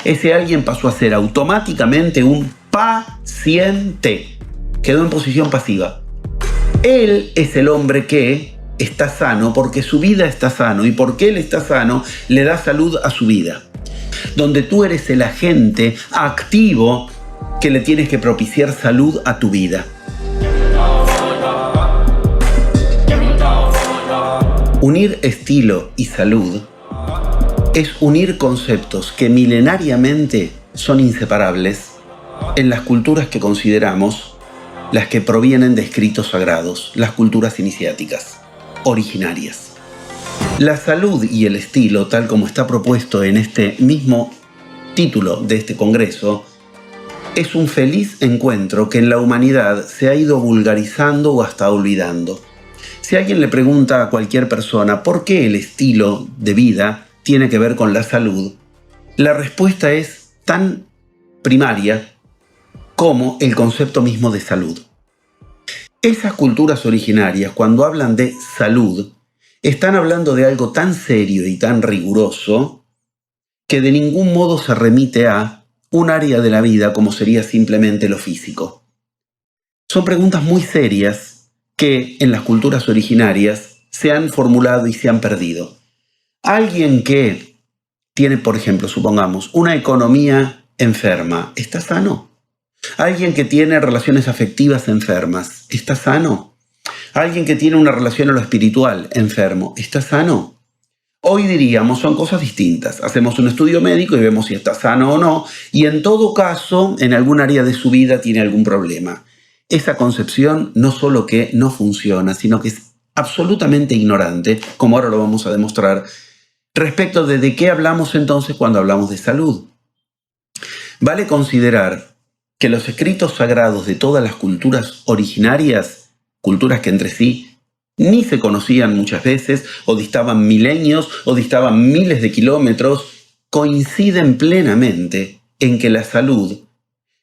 Ese alguien pasó a ser automáticamente un paciente. Quedó en posición pasiva. Él es el hombre que está sano porque su vida está sano, y porque él está sano le da salud a su vida. Donde tú eres el agente activo que le tienes que propiciar salud a tu vida. Unir estilo y salud es unir conceptos que milenariamente son inseparables en las culturas que consideramos las que provienen de escritos sagrados, las culturas iniciáticas, originarias. La salud y el estilo, tal como está propuesto en este mismo título de este congreso, es un feliz encuentro que en la humanidad se ha ido vulgarizando o hasta olvidando. Si alguien le pregunta a cualquier persona por qué el estilo de vida tiene que ver con la salud, la respuesta es tan primaria como el concepto mismo de salud. Esas culturas originarias, cuando hablan de salud, están hablando de algo tan serio y tan riguroso que de ningún modo se remite a un área de la vida como sería simplemente lo físico. Son preguntas muy serias que en las culturas originarias se han formulado y se han perdido. Alguien que tiene, por ejemplo, supongamos, una economía enferma, ¿está sano? Alguien que tiene relaciones afectivas enfermas, ¿está sano? Alguien que tiene una relación a lo espiritual enfermo, ¿está sano? Hoy diríamos, son cosas distintas. Hacemos un estudio médico y vemos si está sano o no, y en todo caso, en algún área de su vida tiene algún problema. Esa concepción no solo que no funciona, sino que es absolutamente ignorante, como ahora lo vamos a demostrar, respecto de qué hablamos entonces cuando hablamos de salud. Vale considerar que los escritos sagrados de todas las culturas originarias, culturas que entre sí ni se conocían muchas veces, o distaban milenios, o distaban miles de kilómetros, coinciden plenamente en que la salud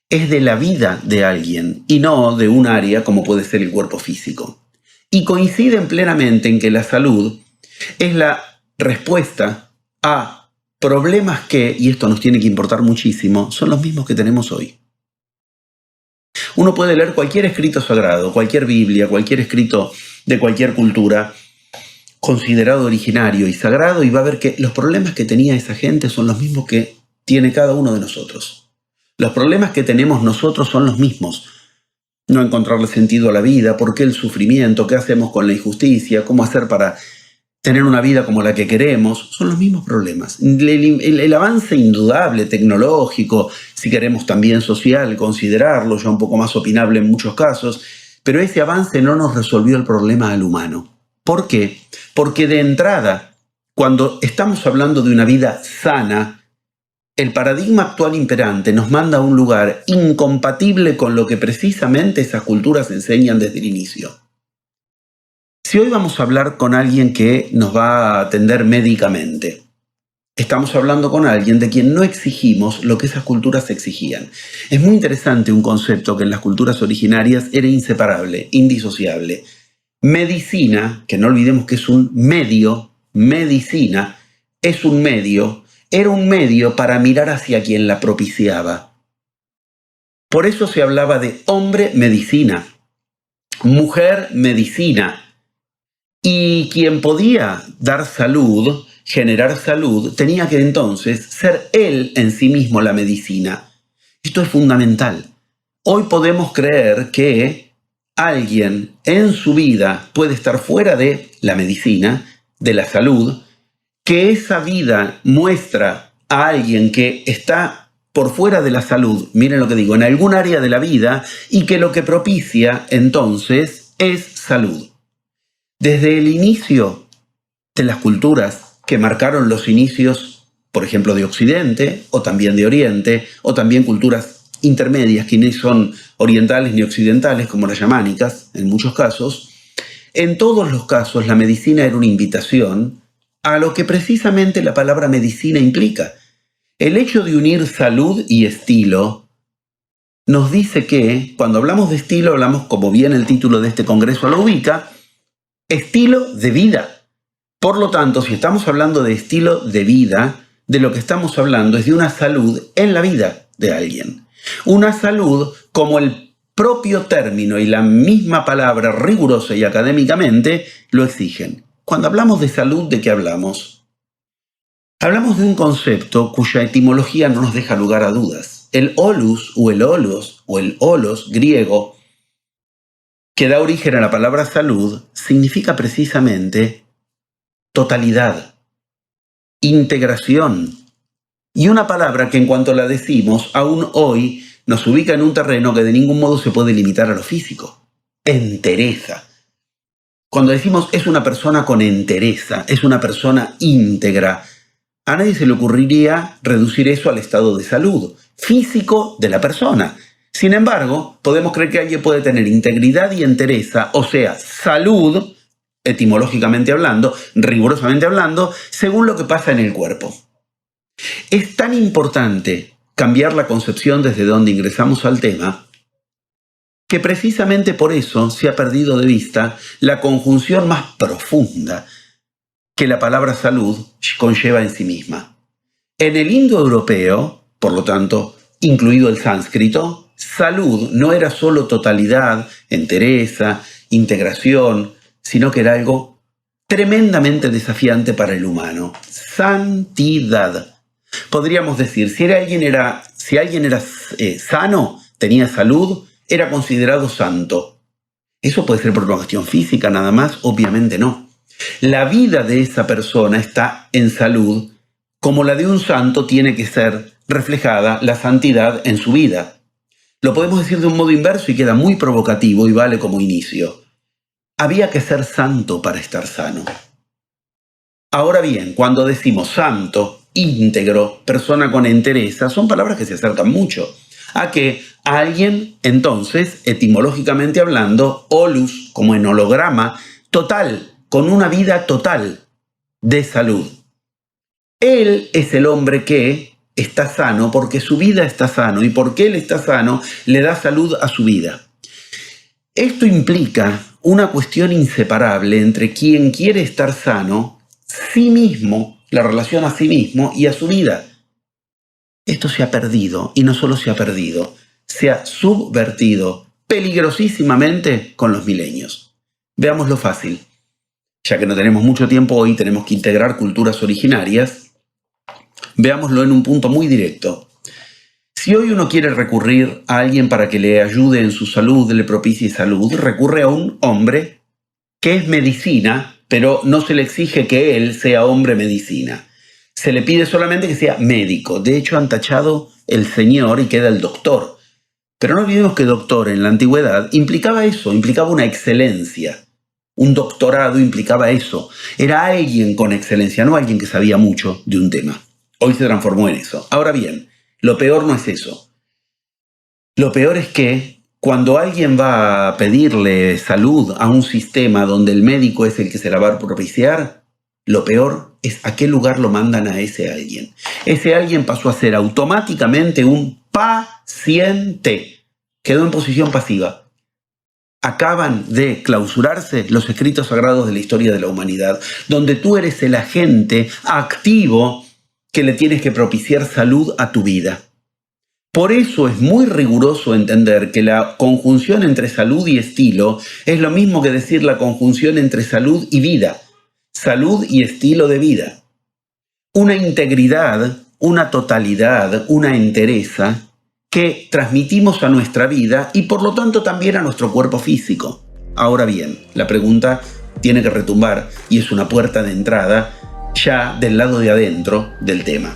es de la vida de alguien y no de un área como puede ser el cuerpo físico. Y coinciden plenamente en que la salud es la respuesta a problemas que, y esto nos tiene que importar muchísimo, son los mismos que tenemos hoy. Uno puede leer cualquier escrito sagrado, cualquier Biblia, cualquier escrito de cualquier cultura considerado originario y sagrado, y va a ver que los problemas que tenía esa gente son los mismos que tiene cada uno de nosotros. Los problemas que tenemos nosotros son los mismos. No encontrarle sentido a la vida, por qué el sufrimiento, qué hacemos con la injusticia, cómo hacer para tener una vida como la que queremos, son los mismos problemas. El avance indudable tecnológico, si queremos también social, considerarlo, ya un poco más opinable en muchos casos, pero ese avance no nos resolvió el problema al humano. ¿Por qué? Porque de entrada, cuando estamos hablando de una vida sana, el paradigma actual imperante nos manda a un lugar incompatible con lo que precisamente esas culturas enseñan desde el inicio. Si hoy vamos a hablar con alguien que nos va a atender médicamente, estamos hablando con alguien de quien no exigimos lo que esas culturas exigían. Es muy interesante un concepto que en las culturas originarias era inseparable, indisociable. Medicina, que no olvidemos que es un medio, medicina es un medio, era un medio para mirar hacia quien la propiciaba. Por eso se hablaba de hombre medicina, mujer medicina. Y quien podía dar salud, generar salud, tenía que entonces ser él en sí mismo la medicina. Esto es fundamental. Hoy podemos creer que alguien en su vida puede estar fuera de la medicina, de la salud, que esa vida muestra a alguien que está por fuera de la salud, miren lo que digo, en algún área de la vida, y que lo que propicia entonces es salud. Desde el inicio de las culturas que marcaron los inicios, por ejemplo, de Occidente, o también de Oriente, o también culturas intermedias que ni son orientales ni occidentales, como las chamánicas, en muchos casos, en todos los casos la medicina era una invitación a lo que precisamente la palabra medicina implica. El hecho de unir salud y estilo nos dice que, cuando hablamos de estilo, hablamos, como bien el título de este congreso lo ubica, estilo de vida. Por lo tanto, si estamos hablando de estilo de vida, de lo que estamos hablando es de una salud en la vida de alguien. Una salud como el propio término y la misma palabra rigurosa y académicamente lo exigen. Cuando hablamos de salud, ¿de qué hablamos? Hablamos de un concepto cuya etimología no nos deja lugar a dudas. El olus o el olos griego, que da origen a la palabra salud, significa precisamente totalidad, integración, y una palabra que en cuanto la decimos, aún hoy nos ubica en un terreno que de ningún modo se puede limitar a lo físico. Entereza. Cuando decimos es una persona con entereza, es una persona íntegra, a nadie se le ocurriría reducir eso al estado de salud físico de la persona. Sin embargo, podemos creer que alguien puede tener integridad y entereza, o sea, salud, etimológicamente hablando, rigurosamente hablando, según lo que pasa en el cuerpo. Es tan importante cambiar la concepción desde donde ingresamos al tema, que precisamente por eso se ha perdido de vista la conjunción más profunda que la palabra salud conlleva en sí misma. En el indoeuropeo, por lo tanto, incluido el sánscrito, salud no era solo totalidad, entereza, integración, sino que era algo tremendamente desafiante para el humano. Santidad. Podríamos decir, si alguien era sano, tenía salud, era considerado santo. ¿Eso puede ser por una cuestión física nada más? Obviamente no. La vida de esa persona está en salud, como la de un santo tiene que ser reflejada la santidad en su vida. Lo podemos decir de un modo inverso y queda muy provocativo y vale como inicio. Había que ser santo para estar sano. Ahora bien, cuando decimos santo, íntegro, persona con entereza, son palabras que se acercan mucho a que alguien, entonces, etimológicamente hablando, olus, como en holograma, total, con una vida total de salud. Él es el hombre que está sano porque su vida está sano y porque él está sano le da salud a su vida. Esto implica una cuestión inseparable entre quien quiere estar sano, sí mismo, la relación a sí mismo y a su vida. Esto se ha perdido, y no solo se ha perdido, se ha subvertido peligrosísimamente con los milenios. Veámoslo fácil. Ya que no tenemos mucho tiempo hoy, tenemos que integrar culturas originarias. Veámoslo en un punto muy directo. Si hoy uno quiere recurrir a alguien para que le ayude en su salud, le propicie salud, recurre a un hombre que es medicina, pero no se le exige que él sea hombre medicina. Se le pide solamente que sea médico. De hecho, han tachado el señor y queda el doctor. Pero no olvidemos que doctor en la antigüedad implicaba eso, implicaba una excelencia. Un doctorado implicaba eso. Era alguien con excelencia, no alguien que sabía mucho de un tema. Hoy se transformó en eso. Ahora bien, lo peor no es eso. Lo peor es que cuando alguien va a pedirle salud a un sistema donde el médico es el que se la va a propiciar, lo peor es a qué lugar lo mandan a ese alguien. Ese alguien pasó a ser automáticamente un paciente. Quedó en posición pasiva. Acaban de clausurarse los escritos sagrados de la historia de la humanidad, donde tú eres el agente activo que le tienes que propiciar salud a tu vida. Por eso es muy riguroso entender que la conjunción entre salud y estilo es lo mismo que decir la conjunción entre salud y vida, salud y estilo de vida. Una integridad, una totalidad, una entereza que transmitimos a nuestra vida y por lo tanto también a nuestro cuerpo físico. Ahora bien, la pregunta tiene que retumbar y es una puerta de entrada ya del lado de adentro del tema.